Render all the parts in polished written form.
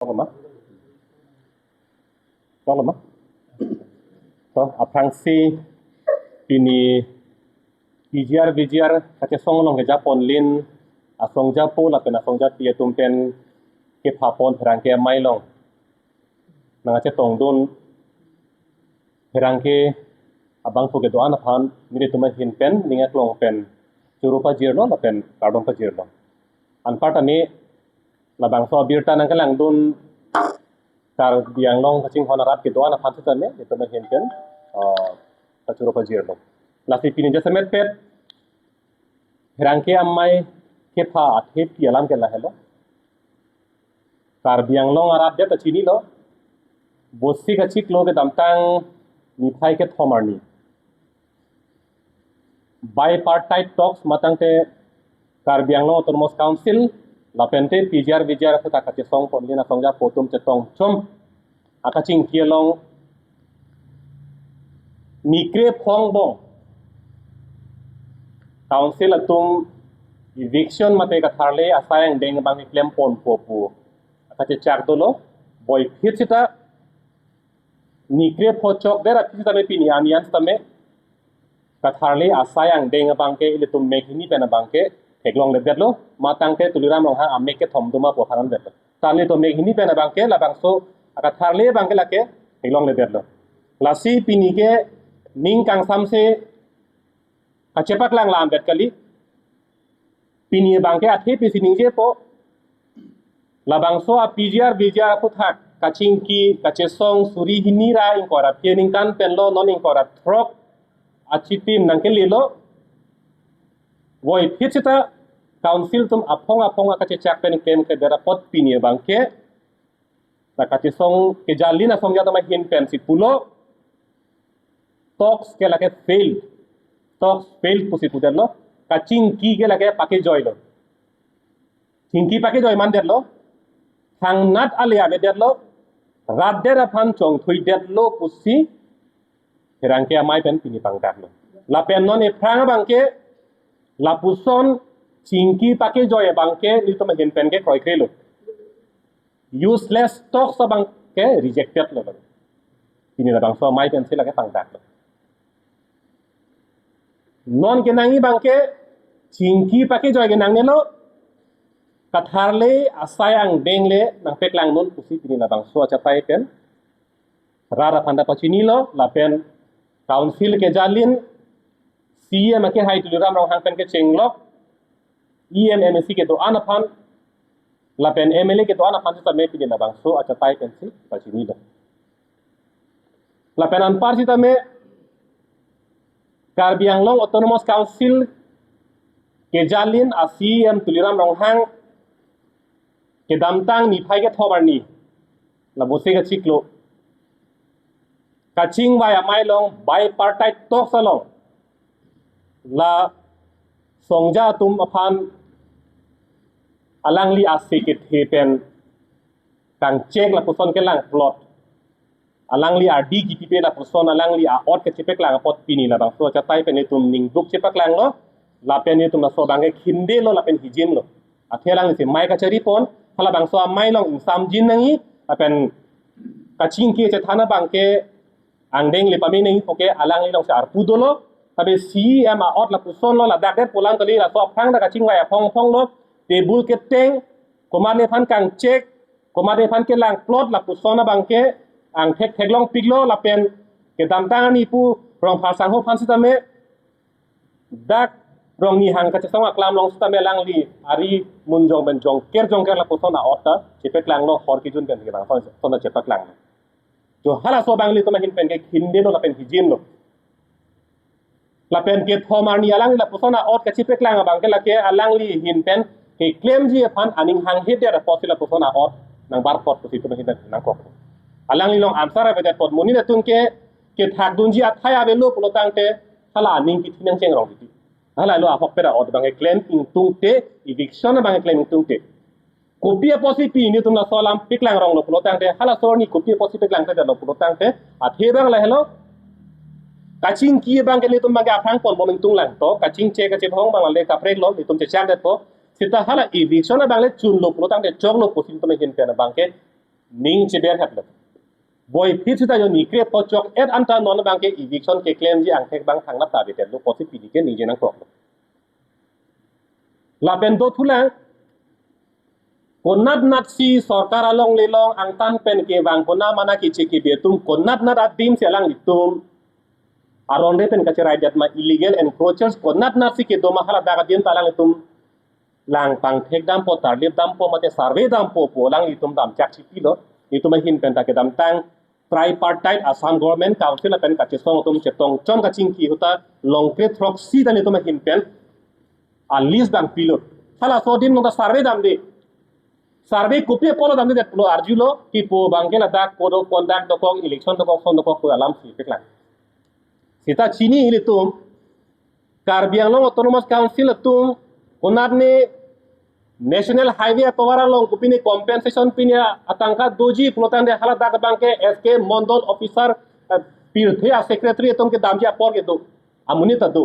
lemah. Tong lemah. So aprangsi pini vijar kace song long ke Japon lin asong Japo la pena song Jap ya tumpen ke phapon pherangke mai long. Nangace tong dun pherangke abang phuke doan aphan mire tumai hin pen ninga klong pen churupa jirlo la pen kardom pa jirlo. Anpat ani labang so birta nang kalang dun kar biang long kacing honarat ke doan aphan tu me itu mah hin pen churupa jirlo. Lasi pini jasa met pet herangke amai ke pha athep ki alam ke la hello. Kar biang long arat de tachini lo bosi kachik lo ke damtang niphai ke thomarni. Bipartite talks matangte Karbianglo Autonomous Council lapente pijar kata kace song ponlina songja potom cetong chom akaching kielong nikre phong bong council atum eviction mate katharle asayang deng bang claim pon popu akache chak dolo boy phitsita nikre phochok dera phitsita me pini anian tame katharle asayang deng bangke ilitum mekhini pena bangke heglong le detlo matangke tuliram rong ha ameke thomduma po phanan detlo tale to mekhini pena bangke la bangso katharle bangke lake heglong le detlo lasi pini ke ning kang samse kacepak lang lam bet kali pini bangke athe pisi ningje po la bangso a pjr bjr puthak kachingki kachesong suri hinira inkora piening kan penlo non inkora throk achitim nangke lilo woi phitsita council tum apong akache chak pen kem ke dera pot pini bangke na kachesong ke jalina songja tama hin pen si pulo talks ke lake failed pusi puderlo kachingki ke lake pake joylo chingki pake joy man derlo thangnat alia be derlo raddera phan chong thui derlo pusi herangke amai pen pini pangdarlo la pen non e pranga bangke la puson chingki pake joy bangke litoma hen pen ke kroi krelo useless talks bangke rejected lo pini la bangso amai pen sila ke pangdarlo non ke nangi bangke chingki pake joy ke nangnelo katharle asayang dengle nang peklang non pusi pini la bangso achatai pen rara phanda pachini lo la pen council ke jalin CM ke hai tuliram rong hang pen ke chenglok EMMC ke do anaphan la pen MLA ke do anaphan sa me pini la bangso achatai pen si pachini lo la pen anpar sita me Karbianglong Autonomous Council ke jalin a CM tuliram rong hang ke damtang ni phai ke thobarni la bose ke chiklo kaching waya mailong bipartite talks along la songja tum aphan alangli asikit hepen kang check la puson ke lang plot alangli RD GPP la puson alangli a ot ke chepek lang pot pini la bang so chatai pen tum ning duk chepak lang lo la pen tum la so bange khinde lo la pen hijim lo athelang se mai ka chari pon hala bang so mai long sam jin nangi apen kaching ke che thana bangke angdeng le pami nei poke alang li long sar pudolo tabe CM a ot la puson lo la dak det pulang kali la so phang da kaching waya phong lo tebul ke teng komane phan kang check komane phan ke lang plot la puson na bangke ang thek long piglo la pen ke damtang ni pu rong phasang ho phan sitame dak rong ni hang ka chasang aklam long sitame lang li ari munjong ben jong ker la puson na ot ta chepek lang lo hor ki jun ben ke bang son na chepak lang jo hala so bangli to mahin pen ke khinde lo la pen hijim lo la pen ke thomar ni alang la pusona ot ka chipek lang bang ke la ke alang li hin pen ke claim ji phan aning hang he der posila pusona ot nang bar pot pusi to mahin nang kok alang li long answer ave der pot moni na tung ke thak dun ji athaya be lo pulo tangte hala aning ki thinang cheng rong ti hala lo a hok pera ot bang ke claim ing tung te eviction bang ke claim tung te kopia posi pi ni tumna solam piklang rong lo pulo tangte hala so ni kopia posi piklang te lo pulo tangte a thebang la hello kaching ki bang ke ni tum bang ke afang pon boming tung lang to kaching che ka che phong bang le ka prek lo ni tum che chak det po sita hala eviction bang le chun lo pulo tangte chok lo posi tum hin pe na bang ke ning chiber hat boy phit ta yo ni kre pochok et anta non bang ke eviction ke claim ji ang thek bang thang na ta betel lo posi pidi ke ni je nang tok la ben do thula konat nat si sarkar along lelong ang tan pen ke bang kona mana ki cheki betum konat nat adim selang ditum aron re pen kacerai dat ma illegal encroachers konat nat si ke do mahala daga dien talang itum lang tang thek dam po tar lip dam po mate survey dam po lang itum dam chak chipi lo itum hin pen ta ke dam tang tripartite Assam government council pen ka chesong tum chetong chon ka ching ki huta long kre throk si dan itum hin pen a list dam pilo hala so dim no da survey dam de survey kopie polo dam de plo arjulo ki po bangela da kodo conduct do kong election do kong son do kong alam si pekla sita chini ile tum Karbiang long autonomous council tum konat ne national highway pawara long kupini compensation pinya atangka doji plotan de hala da bangke SK mondol officer pirthe a secretary tum ke damja por ke do amuni ta do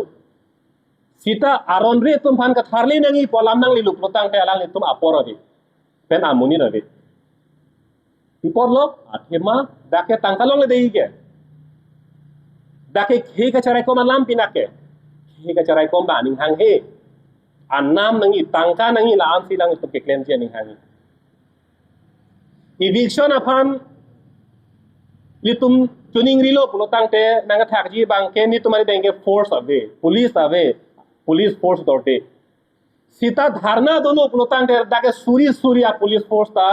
sita aron re tum phan ka tharli nangi polam nang lilu plotang te alang tum aporo di pen amuni rabe ipor lo athema dake tangkalong le dei ke dake khe ka charai ko malam pinake khe ka charai ko ba ning hang he annam nangi tangka nangi la am silang tum ke claim je ning hangi eviction aphan litum tuning rilo plotang te nang thak ji bang ke ni tumari denge force away police force dorte sita dharna dono plotang te dake suri police force ta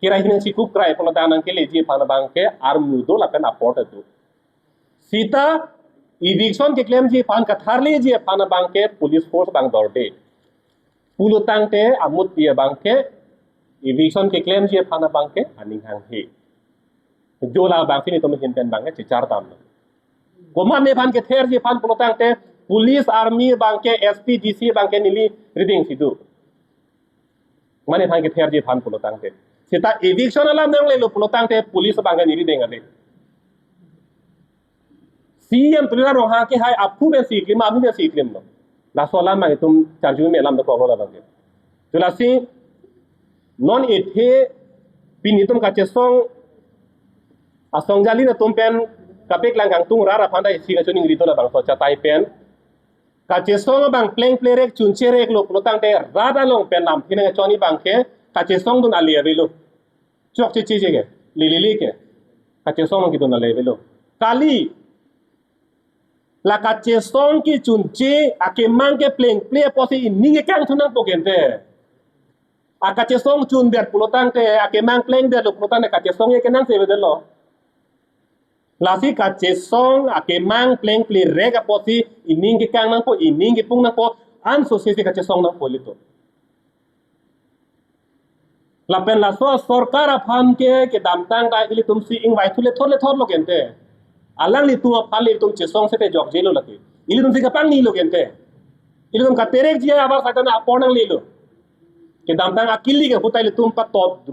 kira hinin si kup krai plotan ke le ji pan bang ke armu do la pen aport tu sita eviction ke claim ji pan ka tharle ji pan bang ke police force bang dorte pulutang te amut pia bang ke eviction ke claim ji pan bang ke aning hang he jola bang sini to hin pen bang ke char tam koman ne pan ke ther ji pan pulutang te police army bang ke SP DC bang ke nili reading sidu mane pan ke ther ji pan pulutang te sita eviction alam nang le lo pulutang te police bang ke nili deng ade CM tulira roha ke hai apu be si klim amu be si klim no la so lam ma tum charju me lam do ko la bang ke tula si non ethe pinitum ka chesong asong jali na tum pen kapek lang kang tung rara phanda si ga chuning rito la bang so cha tai pen ka chesong bang pleng plerek chunche rek lo plotang te rada long pen lam thine choni bang ke ka chesong dun ali avelo chok che che ge li ke ka chesong ki dun ali avelo kali la ka chesong ki chunche ake mang ke pleng ple posi ninge kang thunang pokente aka chesong chun ber plotang te ake mang pleng de lo plotang ne ka chesong ye kenang se vedelo lasi ka chesong ake mang pleng ple rega posi ining ke kang nang po ining ke pung nang po an so se ka chesong nang polito la pen la so sarkar aphan ke damtang da ili tum si ing vai thule thor lo gente alang li tu apali tum chesong se te jok jelo laki ili tum si ka pang ni lo gente ili tum ka terek jia abar satana aponang li lo ke damtang akili ke hutai li tum patot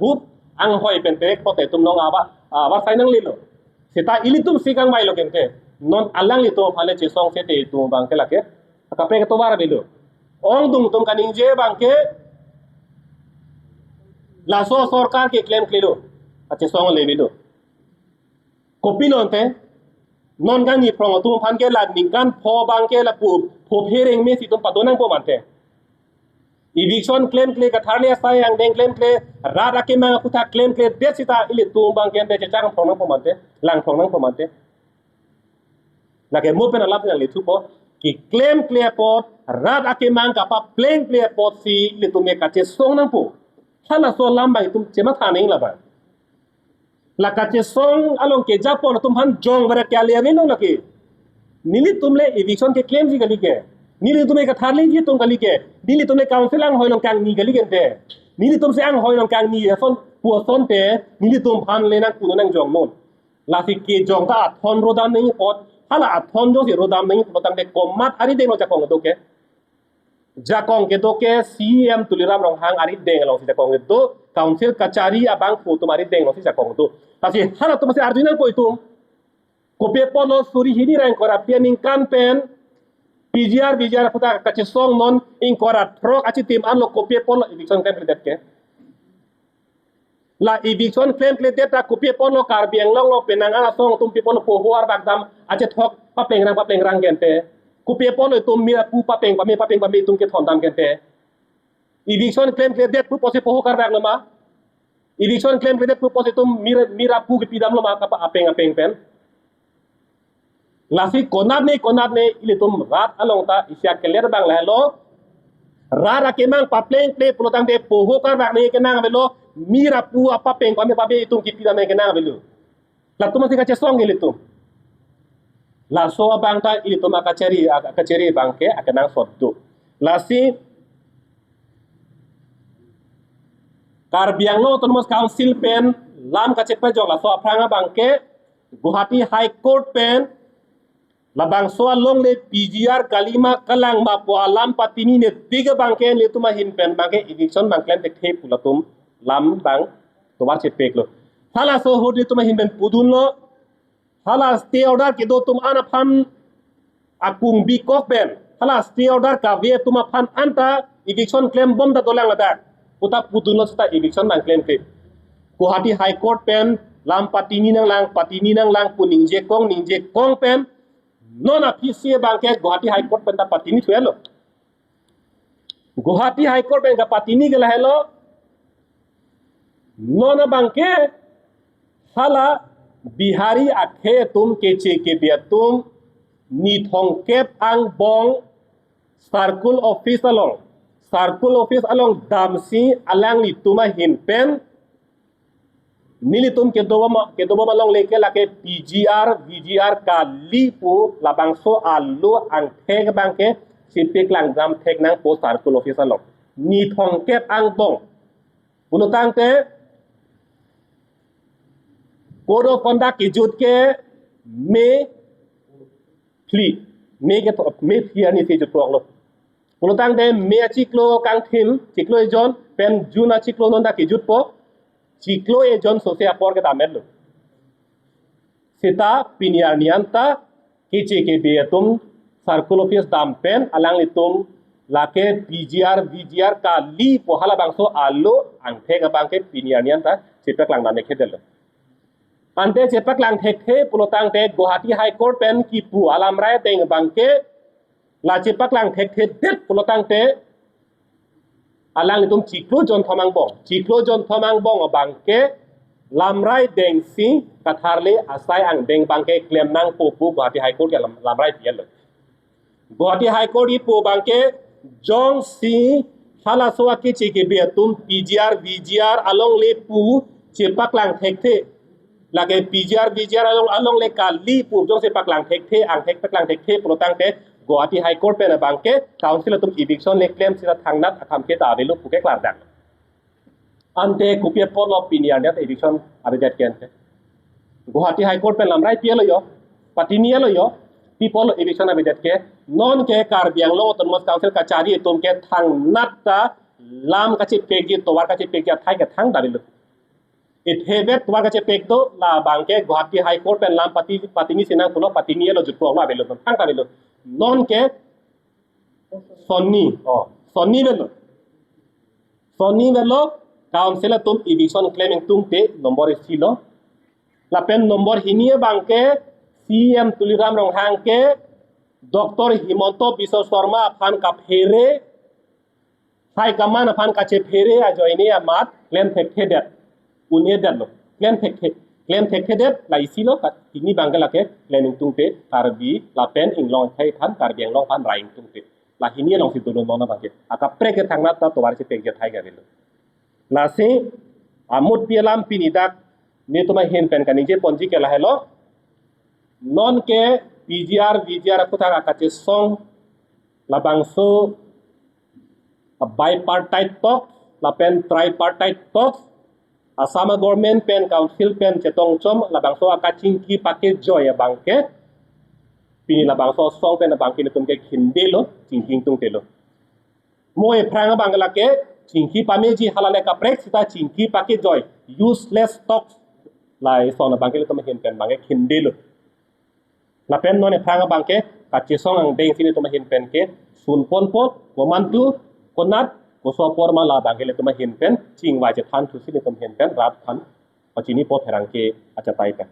rup ang hoi pen terek pote tum nong abar sainang li lo sita ili tum si kang mai lo gente non alang li tum phale chesong se te tum bang ke lake ka pre ke to bar belo ong dung tum kaning je bang ke la so sarkar ke claim klilo ache song le belo kopi nonte non kan ni prong tum phan ke la ning kan pho bang ke la pu pho phereng me si tum padonang po mante eviction claim kle ka tharle sai ang deng claim kle rada ke mang putha claim kle de sita ili tum bang ke de chang prong po mante lang prong po mante la ke mo pen alap le thu po ki claim kle pot rada ke mang ka pa plain kle pot si ili tum me ka che song nang po hala so lambai tum chema thaning la ba la ka che song along ke japon tum han jong bare kya le amin no ki nili tumle eviction ke claim ji gali ke nili tume ka tharli ji tum gali ke nili tumle council ang hoilong kang ni gali gente nili tum se ang hoilong kang ni son pu son te nili tum phan le nang kuno nang jong non la si ke jong ta thon rodam nei pot hala thon jo si rodam nei potang de komat ari de no cha kong do ke jakong ke do ke CM tuliram rong hang ari deng long si jakong do council kachari abang pu tumari deng long si jakong do tasi hala tum se arjuna ko itum kope polo suri hini rang kora pianing kan pen PGR puta kache song non in kora trok achi tim anlo kope polo eviction kan predet ke la eviction claim klete ta ku pe pon lo kar biang long lo penang ana song tum pe pon po huar bak dam ache thok pa pleng rang gente ku pe pon lo tum mi pu pa peng pa mi tum ke thon dam gente eviction claim klete pu pose po kar bak lama eviction claim klete pu pose tum mira pu ke pidam lo ma ka pa apeng pen lasi konat ne ile tum rat along ta isya keler bang la lo rara kemang pa pleng ple pulotang de po kar bak ne kenang velo mira pu apa peng pa me tum ki pidam ne kenang velo la tum masih kaca song ile tum la so bang ta ile tum akaceri bang ke akenang sotdo lasi Karbiang lo autonomous council pen lam kace pa jog la so apranga bang ke Guwahati High Court pen labang so long le PGR kalima kalang ma po alam patini ne tiga bang ke le tuma hin pen bang ke eviction bang klem te thep pulatum lam bang to war che pek lo hala so hodi tuma hin pen pudun lo hala stay order ke do tum ana phan akung bi kok pen hala stay order ka ve tuma phan anta eviction claim bom da dolang la da puta pudun lo sta eviction bang claim ke Guwahati High Court pen lam patini nang lang puning je kong pen non apisia bangke Guwahati High Court pen ta patini thuelo Guwahati High Court pen ka patini gela hello non bangke hala bihari akhe tum keche ke biatum ni thong kep ang bong circle office along damsi alang ni tuma hin pen nilitum ke doba long leke lake PGR VGR ka lipu labang so alu ang thek bangke sipik lang jam thek nang po circle office along ni thong kep ang bong punutang te code of conduct ke jut ke me ani se jut lo punutang te me chiklo kang thim chiklo jon pen juna chiklo nonda ke jut po Ciklo e John Sose apor ke tamelo. Sita piniar nianta kici ke betum circle office dampen alang litum lake PGR VGR ka li po hala bangso alo angthe ka bangke piniar nianta cepak lang nane khedel. Ante cepak lang thekhe pulotang te Guwahati High Court pen ki pu alam rai teng bangke la cepak lang thekhe det pulotang te alang itum ciklo jon thomang bong bangke lamrai dengsi katharle asai ang deng bangke claim nang po Guwahati High Court ke lamrai piel Guwahati High Court po bangke jong si hala soa ke cheke betum PGR VGR along le pu cepak lang thekhe lage PGR VGR along le kali pu jong sepak lang thekhe ang pak lang thekhe protang te Guwahati High Court pen bangke council tum eviction le claim sila thangnat akham ke ta avelu puke klar dak ante kupie polo opinion net eviction abedet kente Guwahati High Court pen lamrai pielo yo patinia lo yo people eviction abedet ke non ke Karbiang lo autonomous council kachari tum ke thangnat ta lam kache pegi to war kache pegi thai ke thang dabelu it hevet war kache peg to la bangke Guwahati High Court pen lam patini sinang pulo patinia lo jutro la abelu thang dabelu non ke Sony velo council tum eviction claiming tum te nomor silo la pen nomor hinie bangke CM Tuliram Ronghang ke Dr. Himonto Biswa Sharma aphan ka phere Hai kaman aphan ka che phere a joine amat claim thekhe det unie det lo claim thekhe det la isilo kat ini bangla ke claiming tum te karbi la pen inglong thai phan Karbiang long phan raing tum te la hinie long situ no na bangke aka prek ke thangna ta to war che pek je thai ga velo la se amut pielam pinidak ne tuma hen pen ka nije ponji ke la helo non ke PGR VGR ko ta ka che song la bangso a bipartite talk la pen tripartite talk Asama government pen council pen chetong chom la bangso aka chingki paket joy bangke pini la bangso song pen bangki tum ke khindelo chingking tung telo moe pranga bangla ke chingki pameji halale ka prek sita chingki paket joy useless talks lai sona bangke tum hen pen bangke khindelo la pen no ne pranga bangke ka che song ang deng sini tum hen pen ke sun pon pot woman tu konat ko so por ma la bang hele tuma hin pen ching wai che than thu sin tum hin pen rat than pachini po therang ke acha tai pen